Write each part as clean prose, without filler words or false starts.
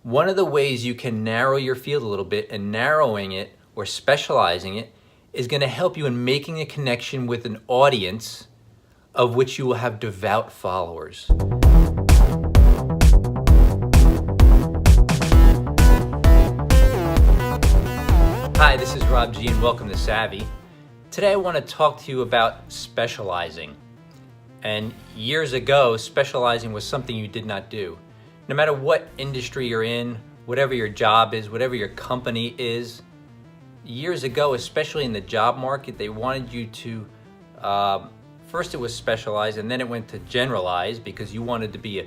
One of the ways you can narrow your field a little bit, and narrowing it or specializing it is going to help you in making a connection with an audience of which you will have devout followers. Hi, this is Rob G and welcome to Savvy. Today I want to talk to you about specializing. And years ago, specializing was something you did not do. No matter what industry you're in, whatever your job is, whatever your company is, years ago, especially in the job market, they wanted you to, first it was specialized and then it went to generalize because you wanted to be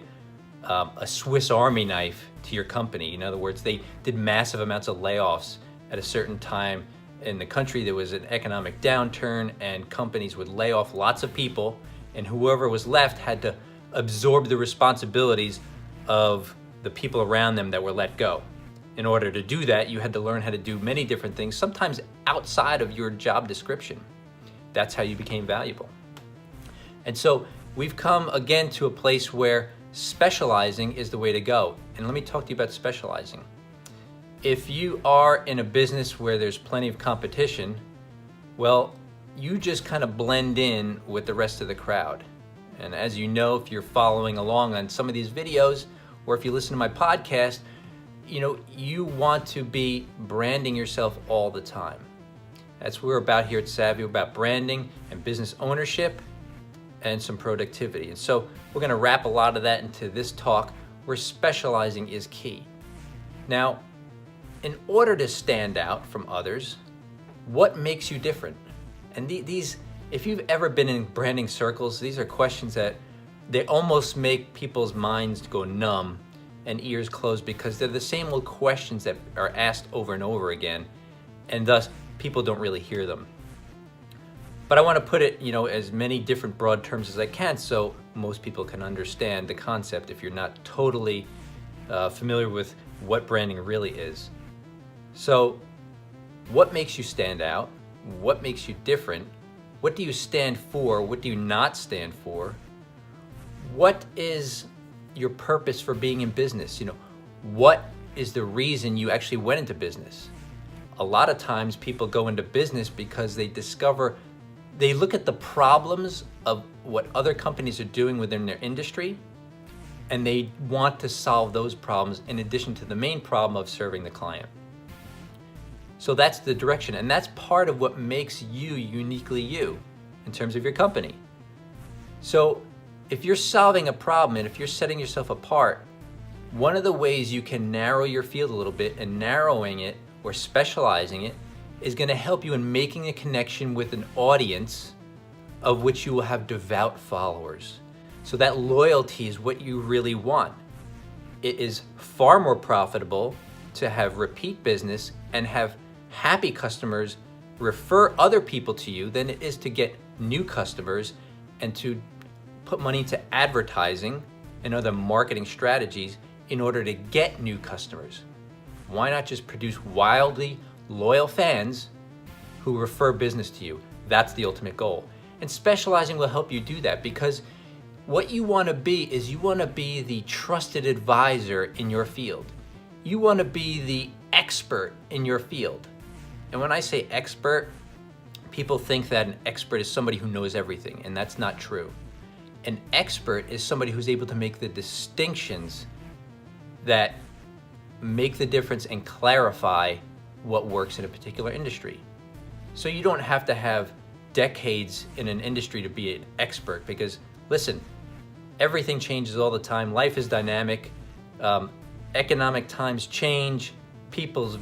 a Swiss Army knife to your company. In other words, they did massive amounts of layoffs at a certain time in the country. There was an economic downturn and companies would lay off lots of people, and whoever was left had to absorb the responsibilities of the people around them that were let go. In order to do that, you had to learn how to do many different things, sometimes outside of your job description. That's how you became valuable. And so we've come again to a place where specializing is the way to go. And let me talk to you about specializing. If you are in a business where there's plenty of competition, well, you just kind of blend in with the rest of the crowd. And as you know, if you're following along on some of these videos, or if you listen to my podcast, you want to be branding yourself all the time. That's what we're about here at Savvy. We're about branding and business ownership and some productivity. And so we're going to wrap a lot of that into this talk where specializing is key. Now, in order to stand out from others, what makes you different? And these, if you've ever been in branding circles, these are questions that they almost make people's minds go numb and ears closed because they're the same old questions that are asked over and over again, and thus people don't really hear them. But I want to put it, as many different broad terms as I can so most people can understand the concept if you're not totally familiar with what branding really is. So, what makes you stand out? What makes you different? What do you stand for? What do you not stand for? What is your purpose for being in business? What is the reason you actually went into business? A lot of times people go into business because they look at the problems of what other companies are doing within their industry, and they want to solve those problems in addition to the main problem of serving the client. So that's the direction, and that's part of what makes you uniquely you in terms of your company. So if you're solving a problem and if you're setting yourself apart, one of the ways you can narrow your field a little bit, and narrowing it or specializing it is going to help you in making a connection with an audience of which you will have devout followers. So that loyalty is what you really want. It is far more profitable to have repeat business and have happy customers refer other people to you than it is to get new customers and to put money into advertising and other marketing strategies in order to get new customers. Why not just produce wildly loyal fans who refer business to you? That's the ultimate goal. And specializing will help you do that, because what you want to be is you want to be the trusted advisor in your field. You want to be the expert in your field. And when I say expert, people think that an expert is somebody who knows everything, and that's not true. An expert is somebody who's able to make the distinctions that make the difference and clarify what works in a particular industry. So you don't have to have decades in an industry to be an expert, because listen, everything changes all the time. Life is dynamic. Economic times change. People's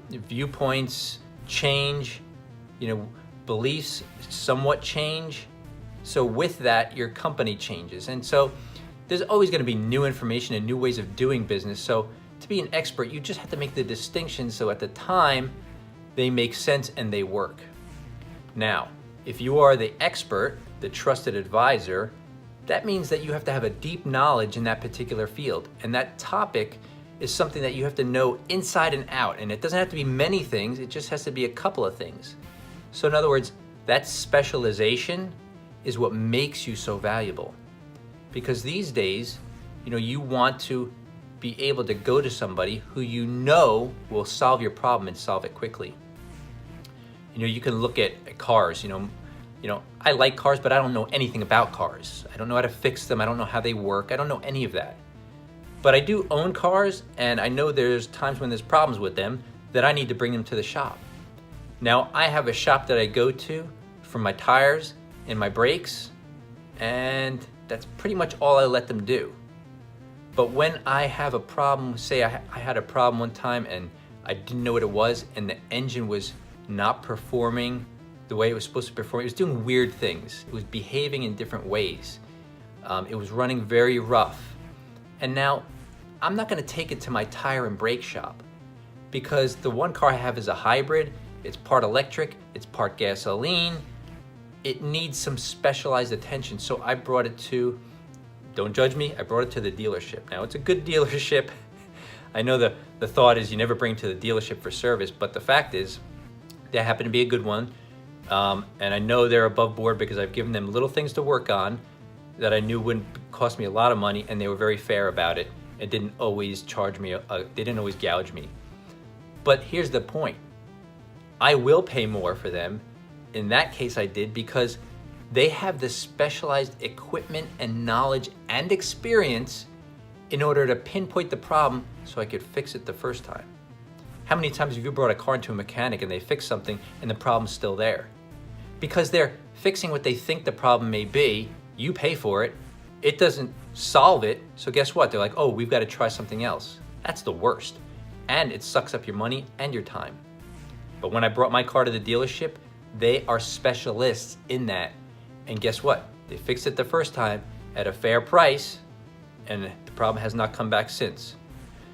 viewpoints change. Beliefs somewhat change. So with that, your company changes. And so there's always going to be new information and new ways of doing business. So to be an expert, you just have to make the distinctions so at the time they make sense and they work. Now, if you are the expert, the trusted advisor, that means that you have to have a deep knowledge in that particular field. And that topic is something that you have to know inside and out. And it doesn't have to be many things, it just has to be a couple of things. So in other words, that specialization is what makes you so valuable. Because these days, you want to be able to go to somebody who you know will solve your problem and solve it quickly. You can look at cars. I like cars, but I don't know anything about cars. I don't know how to fix them. I don't know how they work. I don't know any of that. But I do own cars, and I know there's times when there's problems with them that I need to bring them to the shop. Now, I have a shop that I go to for my tires and my brakes, and that's pretty much all I let them do. But when I have a problem, say I had a problem one time and I didn't know what it was, and the engine was not performing the way it was supposed to perform. It was doing weird things. It was behaving in different ways. It was running very rough. And now, I'm not gonna take it to my tire and brake shop, because the one car I have is a hybrid. It's part electric, it's part gasoline. It needs some specialized attention. So I brought it to, don't judge me, I brought it to the dealership. Now, it's a good dealership. I know the thought is you never bring to the dealership for service, but the fact is, they happen to be a good one. And I know they're above board because I've given them little things to work on that I knew wouldn't cost me a lot of money, and they were very fair about it. It didn't always charge me, they didn't always gouge me. But here's the point. I will pay more for them. In that case I did, because they have the specialized equipment and knowledge and experience in order to pinpoint the problem so I could fix it the first time. How many times have you brought a car into a mechanic and they fix something and the problem's still there? Because they're fixing what they think the problem may be, you pay for it, it doesn't solve it, so guess what? They're like, oh, we've got to try something else. That's the worst. And it sucks up your money and your time. But when I brought my car to the dealership, they are specialists in that. And guess what? They fixed it the first time at a fair price, and the problem has not come back since.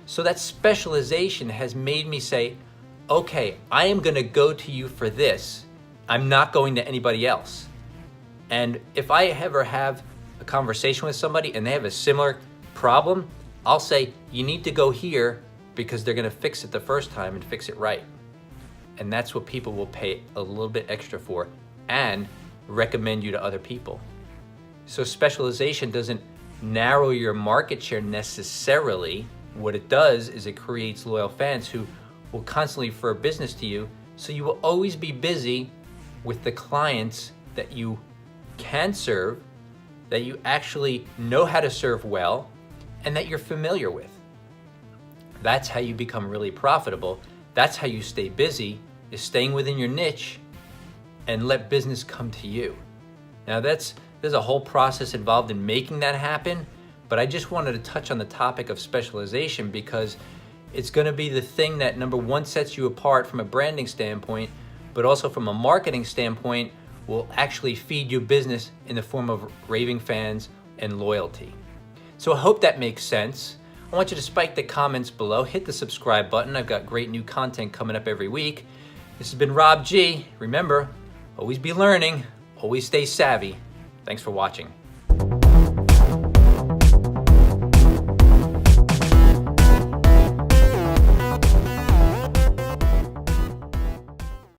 So that specialization has made me say, okay, I am gonna go to you for this. I'm not going to anybody else. And if I ever have a conversation with somebody and they have a similar problem, I'll say, you need to go here because they're gonna fix it the first time and fix it right. And that's what people will pay a little bit extra for and recommend you to other people. So specialization doesn't narrow your market share necessarily. What it does is it creates loyal fans who will constantly refer business to you, so you will always be busy with the clients that you can serve, that you actually know how to serve well, and that you're familiar with. That's how you become really profitable. That's how you stay busy, is staying within your niche and let business come to you. Now there's a whole process involved in making that happen, but I just wanted to touch on the topic of specialization because it's gonna be the thing that, number one, sets you apart from a branding standpoint, but also from a marketing standpoint, will actually feed you business in the form of raving fans and loyalty. So I hope that makes sense. I want you to spike the comments below, hit the subscribe button. I've got great new content coming up every week. This has been Rob G. Remember, always be learning, always stay savvy. Thanks for watching.